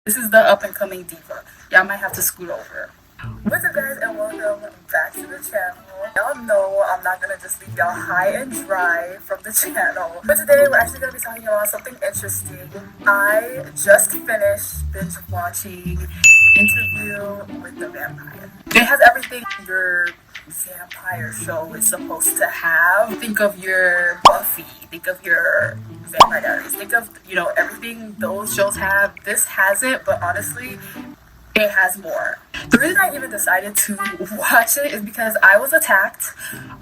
This is the up and coming diva. Y'all might have to scoot over. What's up, guys, and welcome back to the channel. Y'all know I'm not gonna just leave y'all high and dry from the channel. But today we're actually gonna be talking about something interesting. I just finished binge watching Interview with the Vampire. It has everything your vampire show is supposed to have. Think of your Buffy, think of your Vampire Diaries, think of, everything those shows have. This has it, but honestly, it has more. The reason I even decided to watch it is because I was attacked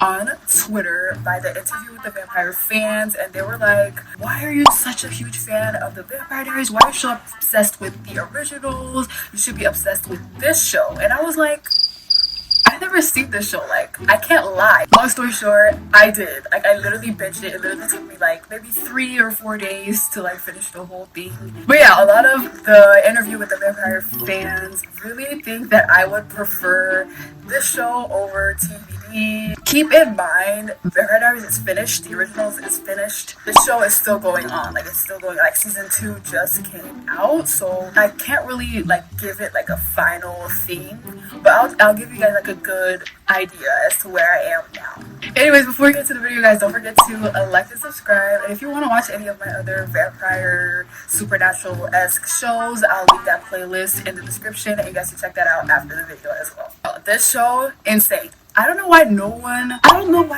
on Twitter by the Interview with the Vampire fans, and they were like, why are you such a huge fan of the Vampire Diaries? Why are you so obsessed with the originals? You should be obsessed with this show. And I was like, I've never seen this show. Like, I can't lie. Long story short, I did. Like, I literally binged it. It literally took me like maybe 3 or 4 days to like finish the whole thing. But yeah, a lot of the Interview with the Vampire fans really think that I would prefer this show over TVD. Keep in mind, Vampire Diaries is finished. The originals is finished. The show is still going on. Like, it's still going. Like, season 2 just came out, so I can't really like give it like a final thing. But I'll give you guys like a good idea as to where I am now. Anyways, before we get to the video, guys, don't forget to like and subscribe. And if you want to watch any of my other vampire, supernatural-esque shows, I'll leave that playlist in the description, and you guys can check that out after the video as well. This show, insane. I don't know why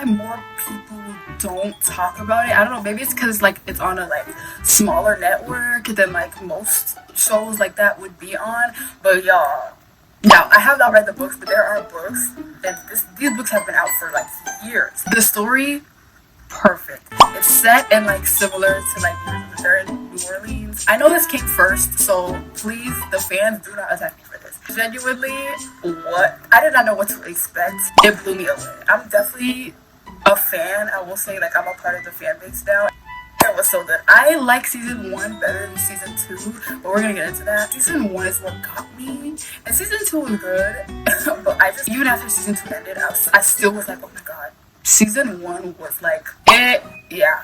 more people don't talk about it. I don't know, maybe it's because like it's on a like smaller network than like most shows like that would be on. But y'all, now, I have not read the books, but there are books, and these books have been out for like years. The story, perfect. It's set in like similar to like they're in New Orleans. I know this came first, so please, the fans, do not attack me for this. Genuinely, I did not know what to expect. It blew me away. I'm definitely a fan. I will say, like, I'm a part of the fan base now. It was so good. I like season 1 better than season 2, but we're gonna get into that. Season 1 is what got me, and season 2 was good, but even after season 2 ended, I still was like, oh my god. Season 1 was like, yeah.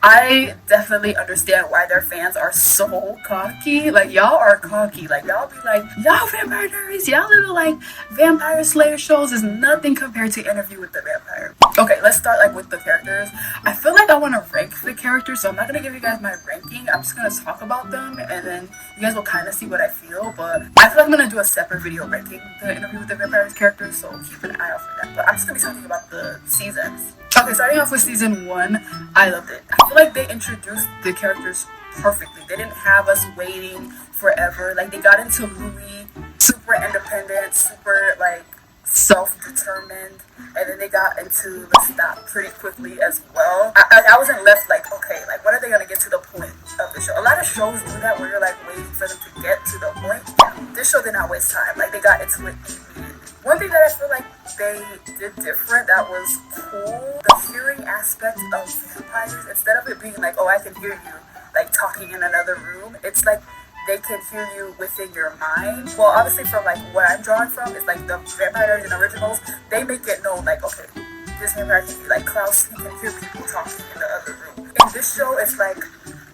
I definitely understand why their fans are so cocky. Like, y'all are cocky. Like, y'all be like, y'all Vampire Diaries, y'all little, like, vampire slayer shows is nothing compared to Interview with the Vampire. Okay, let's start, like, with the characters. I feel like I want to rank the characters, so I'm not going to give you guys my ranking. I'm just going to talk about them, and then you guys will kind of see what I feel. But I feel like I'm going to do a separate video ranking the Interview with the Vampire characters, so keep an eye out for that. But I'm just going to be talking about the seasons. Okay, starting off with season 1, I loved it. I feel like they introduced the characters perfectly. They didn't have us waiting forever. Like, they got into Louis, super independent, super, like, self-determined, and then they got into lestat pretty quickly as well. I wasn't left like, okay, like, when are they gonna get to the point of the show? A lot of shows do that where you're like waiting for them to get to the point. Yeah, this show did not waste time. Like, they got into it immediately. One thing that I feel like they did different that was cool, the hearing aspect of vampires, instead of it being like, oh, I can hear you like talking in another room, it's like they can hear you within your mind. Well, obviously from like what I'm drawing from is like the vampires and originals, they make it known like, okay, this vampire can be like Klaus, he can hear people talking in the other room. In this show, it's like,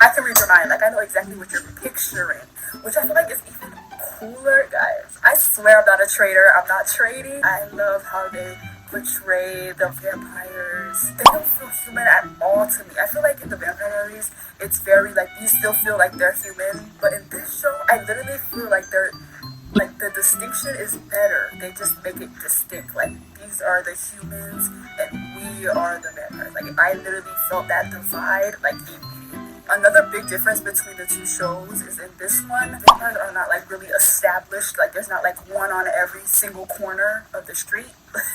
I can read your mind, like I know exactly what you're picturing, which I feel like is even cooler, guys. I swear I'm not a traitor. I'm not trading. I love how they portray the vampires. They don't feel human at all to me. I feel like in the Vampire Diaries, it's very like you still feel like they're human, but in this show, I literally feel like they're like the distinction is better. They just make it distinct. Like, these are the humans and we are the vampires. Like, I literally felt that divide like immediately. Another big difference between the two shows is in this one, vampires are not like really established. Like, there's not like one on every single corner of the street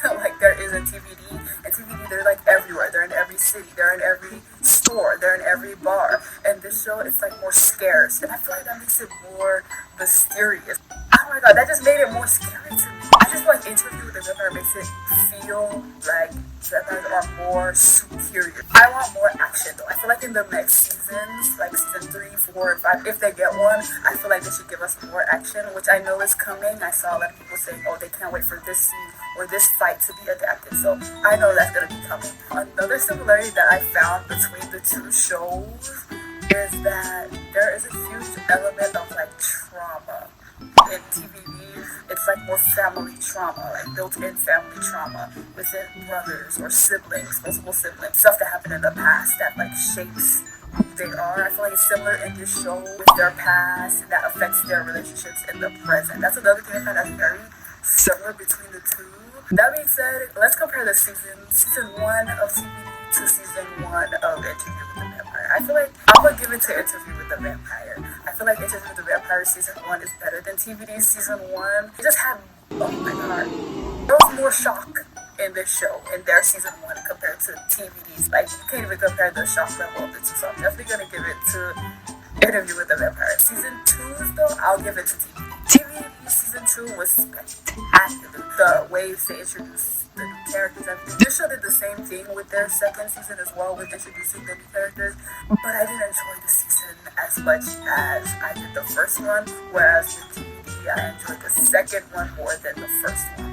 like there is in TVD. In TVD, they're like everywhere. They're in every city. They're in every store. They're in every bar. And this show, it's like more scarce. And I feel like that makes it more mysterious. Oh my god, that just made it more scary to me. I just feel like Interview with the Vampire makes it feel like vampires are more superior. I want more action though. I feel like in the next seasons, like season 3, 4, and 5, if they get one, I feel like they should give us more action, which I know is coming. I saw a lot of people saying, oh, they can't wait for this scene or this fight to be adapted. So I know that's gonna be coming. Another similarity that I found between the two shows is that there is a huge element of like trauma in TVD. It's like more family trauma, like built-in family trauma within brothers or siblings, multiple siblings, stuff that happened in the past that like shapes who they are. I feel like it's similar in this show with their past that affects their relationships in the present. That's another thing I find that's very similar between the two. That being said, let's compare the season 1 of TVD to season 1 of Interview with the Vampire. I feel like I'm gonna give it to Interview with the Vampire. I feel like Interview with the Vampire season 1 is better than TVD season 1. It just had, oh my god, there was more shock in this show in their season 1 compared to TVD's. Like, you can't even compare the shock level of the two, so I'm definitely gonna give it to Interview with the Vampire. Season 2 though, I'll give it to TVD. TVD season 2 was spectacular. The ways they introduced the new characters, everything. This show did the same thing with their second season as well, with introducing the new characters, but I didn't enjoy the season as much as I did the first one, whereas with TVD, I enjoyed the second one more than the first one.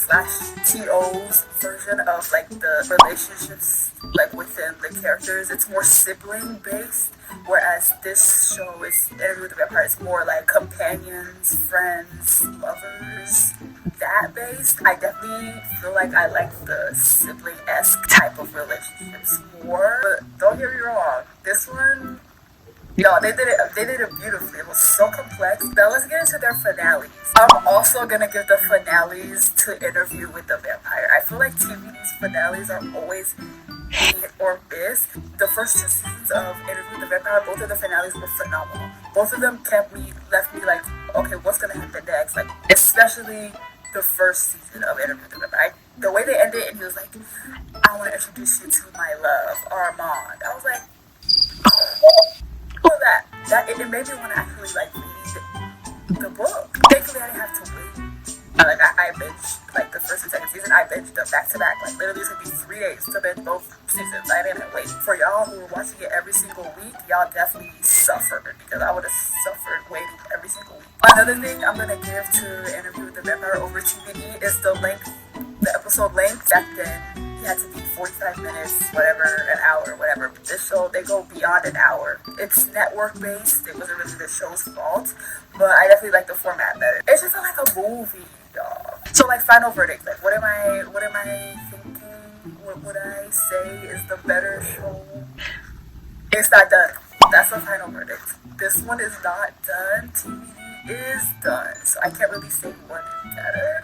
TVD/TO's version of like the relationships like within the characters, it's more sibling based, whereas this show is Interview with the Vampire, it's more like companions, friends, lovers, that based. I definitely feel like I like the sibling-esque type of relationships more, but don't get me wrong, this one, no, they did it beautifully. It was so complex. Now let's get into their finales. I'm also gonna give the finales to Interview with the Vampire. I feel like TVD's finales are always hit or miss. The first 2 seasons of Interview with the Vampire, both of the finales were phenomenal. Both of them left me like, okay, what's gonna happen next? Like, especially the first season of Interview with the Vampire. The way they ended, and he was like, I want to introduce you to my love, Armand. I was like, that it made me want to actually like read the book. Thankfully, I didn't have to wait. I binged like the first and second season. I binged them back to back. Like literally, it took me 3 days to binge both seasons. I didn't wait. For y'all who were watching it every single week, y'all definitely suffered, because I would have suffered waiting every single week. Another thing I'm gonna give to Interview with the Vampire over TVD is the length, the episode length. Back then, it had to be 45 minutes, whatever, an hour, whatever. But this show, they go beyond an hour. It's network based. It wasn't really the show's fault, but I definitely like the format better. It just felt like a movie, y'all. So like, final verdict. Like, what am I thinking? What would I say is the better show? It's not done. That's the final verdict. This one is not done. TVD is done. So I can't really say one is better.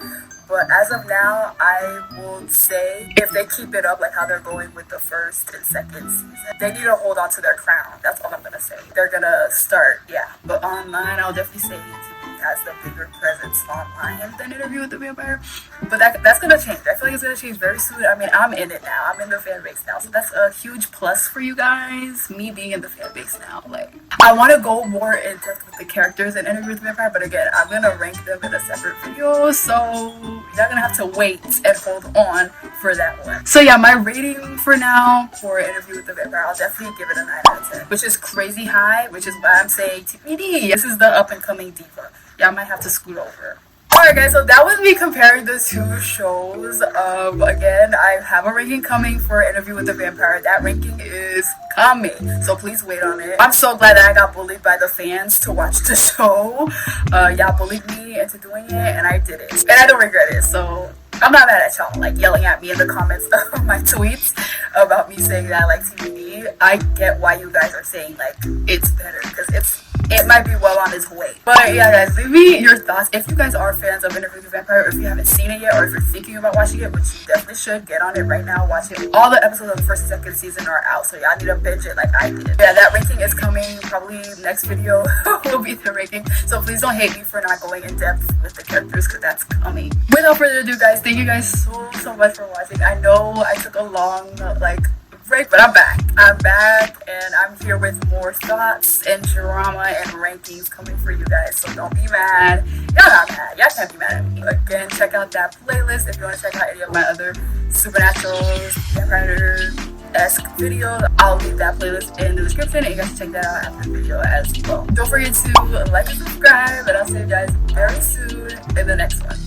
But as of now, I will say if they keep it up like how they're going with the first and second season, they need to hold on to their crown. That's all I'm going to say. They're going to start, yeah. But online, I'll definitely say TV has the bigger presence online than Interview with the Vampire. But that's going to change. I feel like it's going to change very soon. I mean, I'm in it now. I'm in the fan base now. So that's a huge plus for you guys, me being in the fan base now. Like, I want to go more in depth with the characters in Interview with the Vampire, but again, I'm going to rank them in a separate video. So you're gonna have to wait and hold on for that one. So yeah, my rating for now for Interview with the Vampire, I'll definitely give it a 9 out of 10, which is crazy high, which is why I'm saying TBD. This is the up and coming diva. Y'all might have to scoot over. Alright guys, so that was me comparing the 2 shows. Again, I have a ranking coming for Interview with the Vampire. That ranking is coming, so please wait on it. I'm so glad that I got bullied by the fans to watch the show. Y'all bullied me into doing it, and I did it. And I don't regret it, so I'm not mad at y'all, like, yelling at me in the comments of my tweets about me saying that I like TVD. I get why you guys are saying, like, it's better, because it might be well on its way. But yeah guys, leave me your thoughts. If you guys are fans of Interview with the Vampire, or if you haven't seen it yet, or if you're thinking about watching it, which you definitely should, get on it right now, watch it. All the episodes of the first and second season are out, so y'all need to binge it like I did. Yeah, that ranking is coming. Probably next video will be the ranking, so please don't hate me for not going in depth with the characters, because that's coming. Without further ado guys, thank you guys so much for watching. I know I took a long break, but I'm back and I'm here with more thoughts and drama and rankings coming for you guys, so don't be mad. Y'all not mad, y'all can't be mad at me. Again, check out that playlist if you want to check out any of my other Supernaturals, Vampire-esque videos. I'll leave that playlist in the description, and you guys can check that out after the video as well. Don't forget to like and subscribe, and I'll see you guys very soon in the next one.